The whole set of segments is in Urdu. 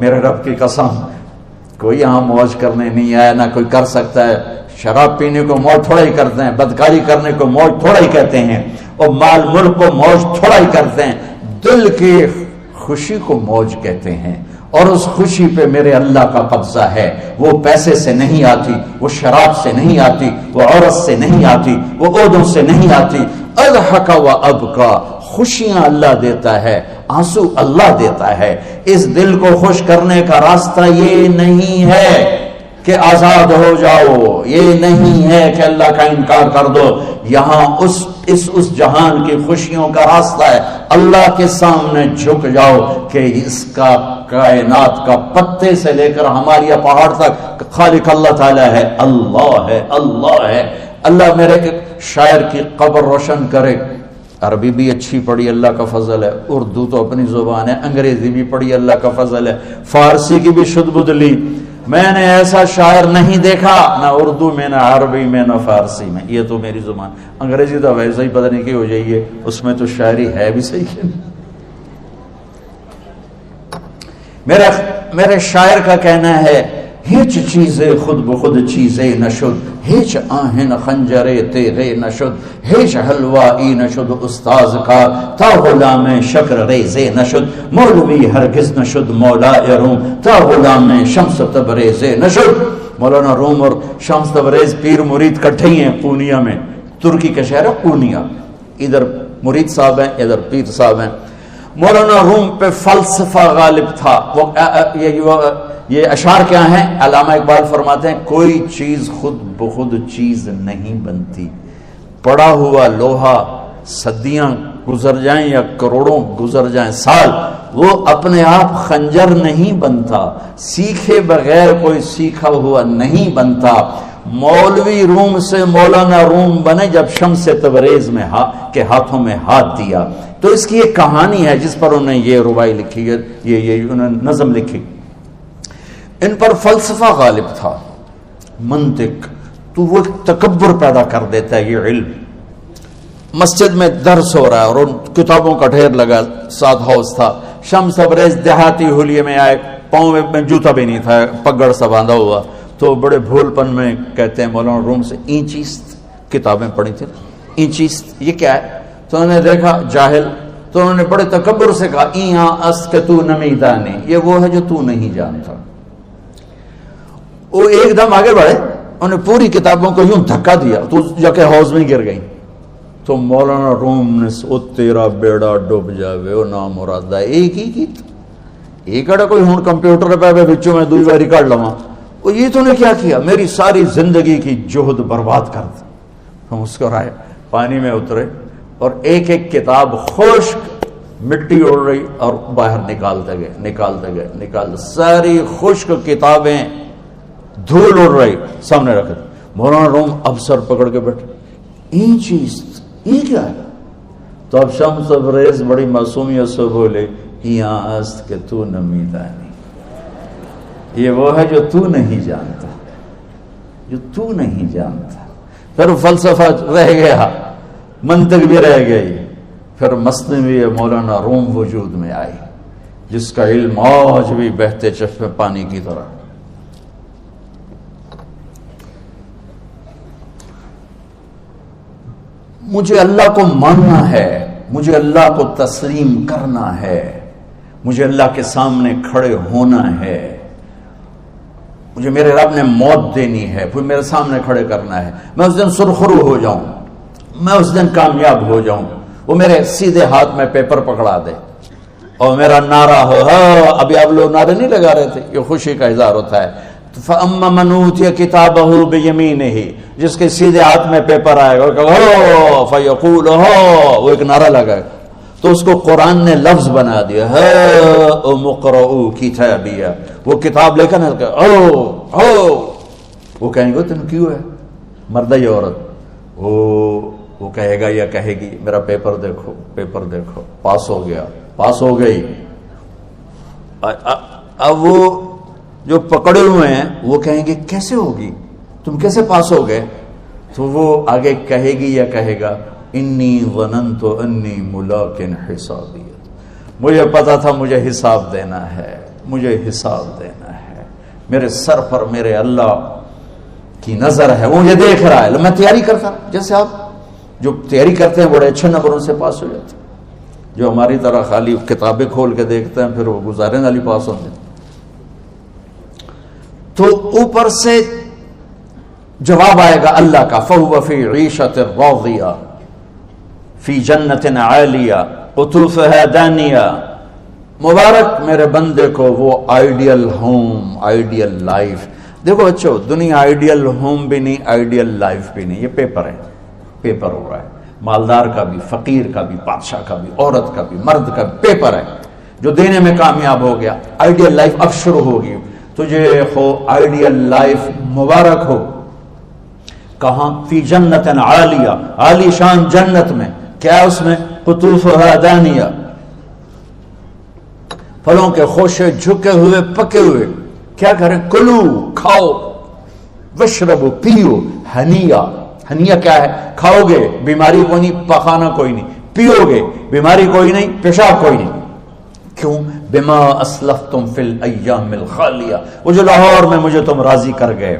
میرے رب کی قسم کوئی یہاں موج کرنے نہیں آیا، نہ کوئی کر سکتا ہے۔ شراب پینے کو موج تھوڑا ہی کرتے ہیں، بدکاری کرنے کو موج تھوڑا ہی کہتے ہیں، اور مال ملک کو موج تھوڑا ہی کرتے ہیں، دل کی خوشی کو موج کہتے ہیں۔ اور اس خوشی پہ میرے اللہ کا قبضہ ہے، وہ پیسے سے نہیں آتی، وہ شراب سے نہیں آتی، وہ عورت سے نہیں آتی، وہ عہدوں سے نہیں آتی۔ اضحک و ابکا، خوشیاں اللہ دیتا ہے، آنسو اللہ دیتا ہے۔ اس دل کو خوش کرنے کا راستہ یہ نہیں ہے کہ آزاد ہو جاؤ، یہ نہیں ہے کہ اللہ کا انکار کر دو۔ یہاں اس جہان کی خوشیوں کا راستہ ہے، اللہ کے سامنے جھک جاؤ کہ اس کا کائنات کا پتے سے لے کر ہماری پہاڑ تک خالق اللہ تعالی ہے، اللہ ہے، اللہ ہے۔ اللہ میرے شاعر کی قبر روشن کرے۔ عربی بھی اچھی پڑھی، اللہ کا فضل ہے، اردو تو اپنی زبان ہے، انگریزی بھی پڑھی، اللہ کا فضل ہے، فارسی کی بھی شد بدھ لی۔ میں نے ایسا شاعر نہیں دیکھا، نہ اردو میں، نہ عربی میں، نہ فارسی میں، یہ تو میری زبان۔ انگریزی تو ویسے ہی پتہ نہیں کی ہو جائیے، اس میں تو شاعری ہے بھی صحیح ہے۔ میرے شاعر کا کہنا ہے، ہیچ چیزیں خود بخود چیزیں نشد، ہیچ آہن خنجرے تیرے نشد، ہیچ حلوائی نشد استاذ کا، تا غلام شکر ریزے نشد، مولوی ہرگز نشد مولا روم، تا غلام شمس تبریز نشد۔ مولانا روم اور شمس تبریز پیر مرید کٹھے ہی ہیں پونیا میں، ترکی کا شہر ہے پونیا، ادھر مرید صاحب ہیں، ادھر پیر صاحب ہیں۔ مولانا روم پہ فلسفہ غالب تھا۔ یہ اشعار کیا ہیں؟ علامہ اقبال فرماتے ہیں، کوئی چیز خود بخود چیز نہیں بنتی، پڑا ہوا لوہا صدیاں گزر جائیں یا کروڑوں گزر جائیں سال، وہ اپنے آپ خنجر نہیں بنتا، سیکھے بغیر کوئی سیکھا ہوا نہیں بنتا۔ مولوی روم سے مولانا روم بنے جب شمس تبریز میں کے ہاتھوں میں ہاتھ دیا۔ تو اس کی ایک کہانی ہے جس پر انہوں نے یہ ربائی لکھی ہے، یہ انہوں نے نظم لکھی۔ ان پر فلسفہ غالب تھا، منطق، تو وہ تکبر پیدا کر دیتا ہے یہ علم۔ مسجد میں درس ہو رہا ہے اور ان کتابوں کا ڈھیر لگا، ساتھ ہاؤس تھا۔ شمس تبریز دیہاتی حلیے میں آئے، پاؤں میں جوتا بھی نہیں تھا، پگڑ سا باندھا ہوا، تو بڑے بھول پن میں کہتے ہیں مولانا روم سے، اینچیست کتابیں پڑھی تھی، اینچیست یہ کیا ہے؟ تو انہوں نے دیکھا جاہل، تو انہوں نے بڑے تکبر سے کہا، ایاں اس کہ تو نمیدانی، یہ وہ ہے جو تو نہیں جانتا۔ وہ ایک دم آگے بڑھے، انہوں نے پوری کتابوں کو یوں دھکا دیا تو جا کے حوض میں گر گئی۔ تو مولانا روم نے او تیرا بیڑا ڈوب جاوے او نام مراد ہے، ایک ہی کی ایک اڑا کوئی ہوں کمپیوٹر پہ بچوں میں دوئی باری کاٹ لواں، وہ یہ تو نے کیا کیا، میری ساری زندگی کی جہد برباد کر دی۔ ہم اس کو رائے پانی میں اترے اور ایک ایک کتاب خشک مٹی اڑ رہی اور باہر نکالتے گئے، ساری خشک کتابیں دھول اڑ رہی سامنے رکھ دی۔ مولانا روم اب سر پکڑ کے بیٹھے، این چیز یہ کیا ہے؟ تو اب شمس تبریز بڑی معصومیت سے بولے، یہاں است کہ تو نمیدانی، یہ وہ ہے جو تو نہیں جانتا، جو تو نہیں جانتا۔ پھر فلسفہ رہ گیا، منطق بھی رہ گئی، پھر مثنوی مولانا روم وجود میں آئی، جس کا علم آج بھی بہتے چشمے پانی کی طرح۔ مجھے اللہ کو ماننا ہے، مجھے اللہ کو تسلیم کرنا ہے، مجھے اللہ کے سامنے کھڑے ہونا ہے، مجھے میرے رب نے موت دینی ہے، پھر میرے سامنے کھڑے کرنا ہے، میں اس دن سرخرو ہو جاؤں، میں اس دن کامیاب ہو جاؤں، وہ میرے سیدھے ہاتھ میں پیپر پکڑا دے اور میرا نعرہ ہو۔ ابھی آپ لوگ نعرے نہیں لگا رہے تھے، یہ خوشی کا اظہار ہوتا ہے۔ فَأَمَّا مَنْ أُوتِيَ كِتَابَهُ بِيَمِينِهِ، جس کے سیدھے ہاتھ میں پیپر آئے گا فَيَقُولُ وہ ایک نعرہ لگائے گا، تو اس کو قرآن نے لفظ بنا دیا، هَاؤْمُ اقْرَءُوا كِتَابِيَهْ، وہ کتاب لے کر وہ کہیں گے تم کیوں ہے مرد یا عورت، وہ کہے گا یا کہے گی میرا پیپر دیکھو، پیپر دیکھو، پاس ہو گیا، پاس ہو گئی۔ اب وہ جو پکڑے ہوئے ہیں وہ کہیں گے کیسے ہوگی، تم کیسے پاس ہو گئے؟ تو وہ آگے کہے گی یا کہے گا، انی ظننت انی ملاق حسابی، مجھے پتا تھا مجھے حساب دینا ہے، مجھے حساب دینا ہے، میرے سر پر میرے اللہ کی نظر ہے، وہ مجھے دیکھ رہا ہے. میں تیاری کرتا، جیسے آپ جو تیاری کرتے ہیں بڑے اچھے نمبروں سے پاس ہو جاتے ہیں، جو ہماری طرح خالی کتابیں کھول کے دیکھتے ہیں پھر وہ گزارے والی پاس ہوتے ہیں. تو اوپر سے جواب آئے گا اللہ کا، فَهُوَ فِي عِيشَةٍ رَاضِيَةٍ فِي جَنَّةٍ عَالِيَةٍ قُطُوفُهَا دَانِيَةٌ. مبارک میرے بندے کو وہ آئیڈیل ہوم، آئیڈیل لائف. دیکھو اچھو، دنیا آئیڈیل ہوم بھی نہیں، آئیڈیل لائف بھی نہیں، یہ پیپر ہے، پیپر ہو رہا ہے. مالدار کا بھی، فقیر کا بھی، بادشاہ کا بھی، عورت کا بھی، مرد کا بھی پیپر ہے. جو دینے میں کامیاب ہو گیا، آئیڈیل لائف اب شروع ہوگی. تجھے ہو آئیڈیل لائف مبارک ہو. کہاں؟ فی جنت عالیہ، عالی شان جنت میں. کیا اس میں؟ قطوفها دانیہ، پھلوں کے خوشے جھکے ہوئے پکے ہوئے. کیا کریں؟ کلو، کھاؤ، وشربو، پیو، ہنیا. ہنیا کیا ہے؟ کھاؤ گے بیماری کوئی نہیں، پخانہ کوئی نہیں، پیو گے بیماری کوئی نہیں، پیشاب کوئی نہیں. کیوں؟ بما اسلفتم فی الایام الخالیہ. وہ جو لاہور میں مجھے تم راضی کر گئے،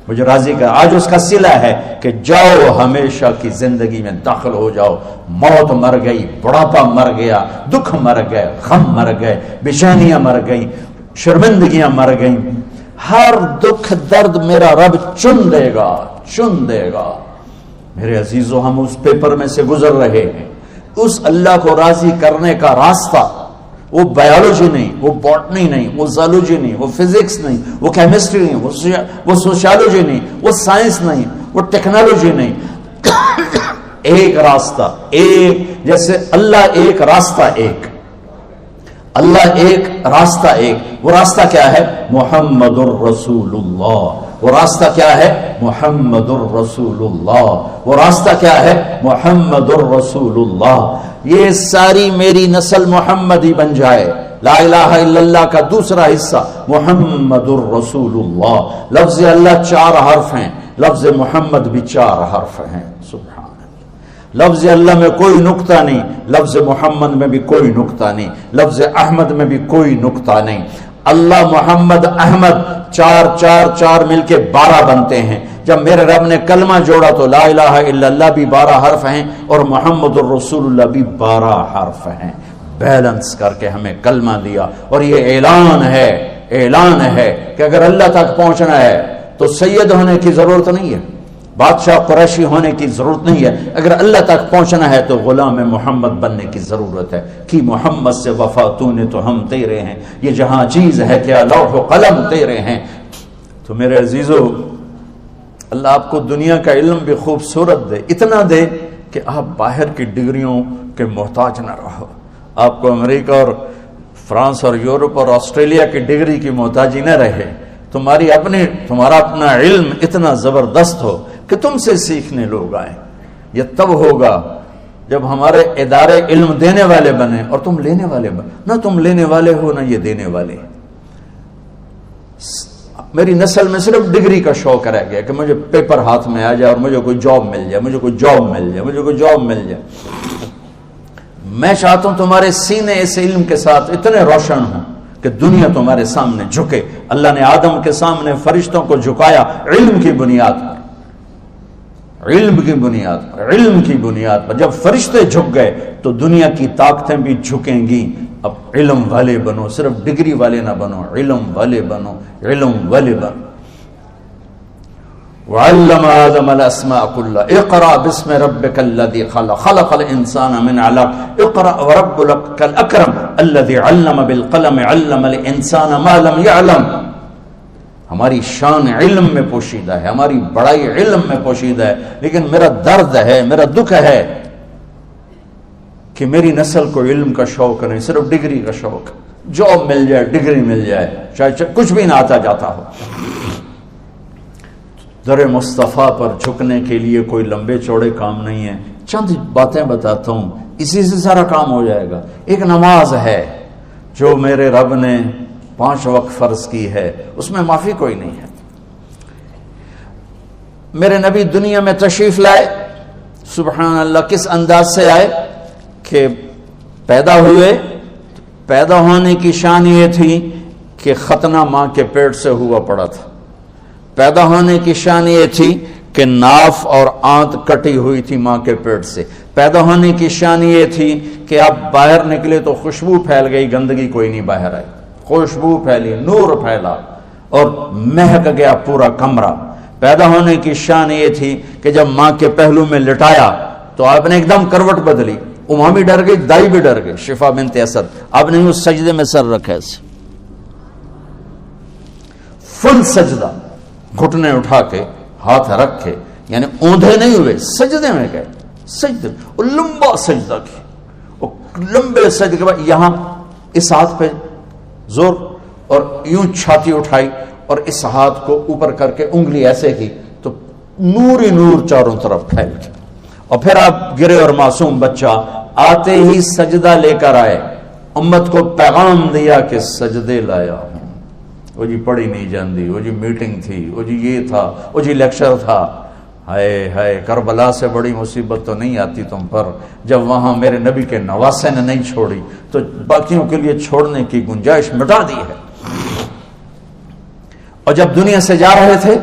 مجھے راضی کر، آج اس کا صلہ ہے کہ جاؤ ہمیشہ کی زندگی میں داخل ہو جاؤ. موت مر گئی، بڑھاپا مر گیا، دکھ مر گئے، غم مر گئے، بے چینیاں مر گئیں، شرمندگیاں مر گئیں. ہر دکھ درد میرا رب چن دے گا، چن دے گا. میرے عزیزو، ہم اس پیپر میں سے گزر رہے ہیں. اس اللہ کو راضی کرنے کا راستہ، وہ بایولوجی نہیں، وہ باٹنی نہیں، وہ زالوجی نہیں، وہ فزکس نہیں، وہ کیمسٹری نہیں، وہ سوشیالوجی نہیں، وہ سائنس نہیں، وہ ٹیکنالوجی نہیں. ایک راستہ، ایک، جیسے اللہ ایک، راستہ ایک. اللہ ایک، راستہ ایک. وہ راستہ کیا ہے؟ محمد الرسول اللہ. وہ راستہ کیا ہے؟ محمد الرسول اللہ. وہ راستہ کیا ہے؟ محمد الرسول اللہ. یہ ساری میری نسل محمدی بن جائے. لا الہ الا اللہ کا دوسرا حصہ محمد الرسول اللہ. لفظ اللہ 4 حرف ہیں، لفظ محمد بھی 4 حرف ہیں. سبحان اللہ. لفظ اللہ میں کوئی نقطہ نہیں، لفظ محمد میں بھی کوئی نقطہ نہیں، لفظ احمد میں بھی کوئی نقطہ نہیں. اللہ، محمد، احمد، 4 4 4 مل کے 12 بنتے ہیں. جب میرے رب نے کلمہ جوڑا تو لا الہ الا اللہ بھی 12 حرف ہیں اور محمد الرسول اللہ بھی 12 حرف ہیں. بیلنس کر کے ہمیں کلمہ دیا. اور یہ اعلان ہے، اعلان ہے کہ اگر اللہ تک پہنچنا ہے تو سید ہونے کی ضرورت نہیں ہے، بادشاہ قریشی ہونے کی ضرورت نہیں ہے. اگر اللہ تک پہنچنا ہے تو غلام محمد بننے کی ضرورت ہے. کہ محمد سے وفا تو نے تو ہم تیرے ہیں، یہ جہاں چیز ہے کیا لوح و قلم تیرے ہیں. تو میرے عزیزو، اللہ آپ کو دنیا کا علم بھی خوبصورت دے، اتنا دے کہ آپ باہر کی ڈگریوں کے محتاج نہ رہو. آپ کو امریکہ اور فرانس اور یورپ اور آسٹریلیا کی ڈگری کی محتاجی نہ رہے. تمہارا اپنا علم اتنا زبردست ہو کہ تم سے سیکھنے لوگ آئیں. یہ تب ہوگا جب ہمارے ادارے علم دینے والے بنے اور تم لینے والے بنے. نہ تم لینے والے ہو نہ یہ دینے والے. میری نسل میں صرف ڈگری کا شوق رہ گیا کہ مجھے پیپر ہاتھ میں آ جائے اور مجھے کوئی جاب مل جائے، مجھے کوئی جاب مل جائے، مجھے کوئی جاب مل جائے. میں چاہتا ہوں تمہارے سینے اس علم کے ساتھ اتنے روشن ہوں کہ دنیا تمہارے سامنے جھکے. اللہ نے آدم کے سامنے فرشتوں کو جھکایا علم کی بنیاد پر، علم کی بنیاد پر، علم کی بنیاد پر. جب فرشتے جھک گئے تو دنیا کی طاقتیں بھی جھکیں گی. اب علم والے بنو، صرف ڈگری والے نہ بنو، علم والے بنو، علم والے بنو. وعلم آدم الاسماء كلها اقرأ باسم ربك الذي خلق خلق الانسان من علق اقرأ وربك الاكرم الذي علم بالقلم علم الانسان ما لم يعلم. ہماری شان علم میں پوشیدہ ہے، ہماری بڑائی علم میں پوشیدہ ہے. لیکن میرا درد ہے، میرا دکھ ہے کہ میری نسل کو علم کا شوق نہیں، صرف ڈگری کا شوق. جاب مل جائے، ڈگری مل جائے، چاہے کچھ بھی نہ آتا جاتا ہو. در مصطفیٰ پر جھکنے کے لیے کوئی لمبے چوڑے کام نہیں ہے. چند باتیں بتاتا ہوں، اسی سے سارا کام ہو جائے گا. ایک نماز ہے جو میرے رب نے 5 وقت فرض کی ہے، اس میں معافی کوئی نہیں ہے. میرے نبی دنیا میں تشریف لائے، سبحان اللہ، کس انداز سے آئے کہ پیدا ہوئے. پیدا ہونے کی شان یہ تھی کہ ختنہ ماں کے پیٹ سے ہوا پڑا تھا. پیدا ہونے کی شان یہ تھی کہ ناف اور آنت کٹی ہوئی تھی ماں کے پیٹ سے. پیدا ہونے کی شان یہ تھی کہ آپ باہر نکلے تو خوشبو پھیل گئی, گندگی کوئی نہیں باہر آئی, خوشبو پھیلی, نور پھیلا اور مہک گیا پورا کمرہ. پیدا ہونے کی شان یہ تھی کہ جب ماں کے پہلو میں لٹایا تو آپ نے ایک دم کروٹ بدلی. اماں بھی ڈر گئی, دائی بھی ڈر گئی, شفا بنت اسد. آپ نے اس سجدے میں سر رکھا ایسے فل سجدہ, گھٹنے اٹھا کے ہاتھ رکھ کے, یعنی اوندھے نہیں ہوئے, سجدے میں گئے. سجدے وہ لمبا سجدہ کی, وہ لمبے سجدے کے بعد یہاں اس ہاتھ پہ زور اور یوں چھاتی اٹھائی اور اس ہاتھ کو اوپر کر کے انگلی ایسے کی تو نور ہی نور چاروں طرف پھیل گیا. اور پھر آپ گرے اور معصوم بچہ آتے ہی سجدہ لے کر آئے, امت کو پیغام دیا کہ سجدے لایا ہوں. وہ جی پڑھی نہیں جاندی, وہ جی میٹنگ تھی, وہ جی یہ تھا, وہ جی لیکچر تھا. ہائے ہائے, کربلا سے بڑی مصیبت تو نہیں آتی تم پر جب وہاں میرے نبی کے نواسے نے نہیں چھوڑی تو باقیوں کے لیے چھوڑنے کی گنجائش مٹا دی ہے. اور جب دنیا سے جا رہے تھے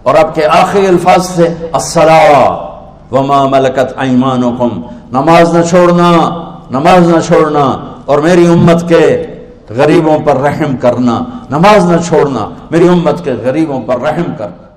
اور آپ کے آخری الفاظ تھے الصلاۃ وما ملکت ایمانکم, نماز نہ چھوڑنا, نماز نہ چھوڑنا, اور میری امت کے غریبوں پر رحم کرنا, نماز نہ چھوڑنا, میری امت کے غریبوں پر رحم کرنا.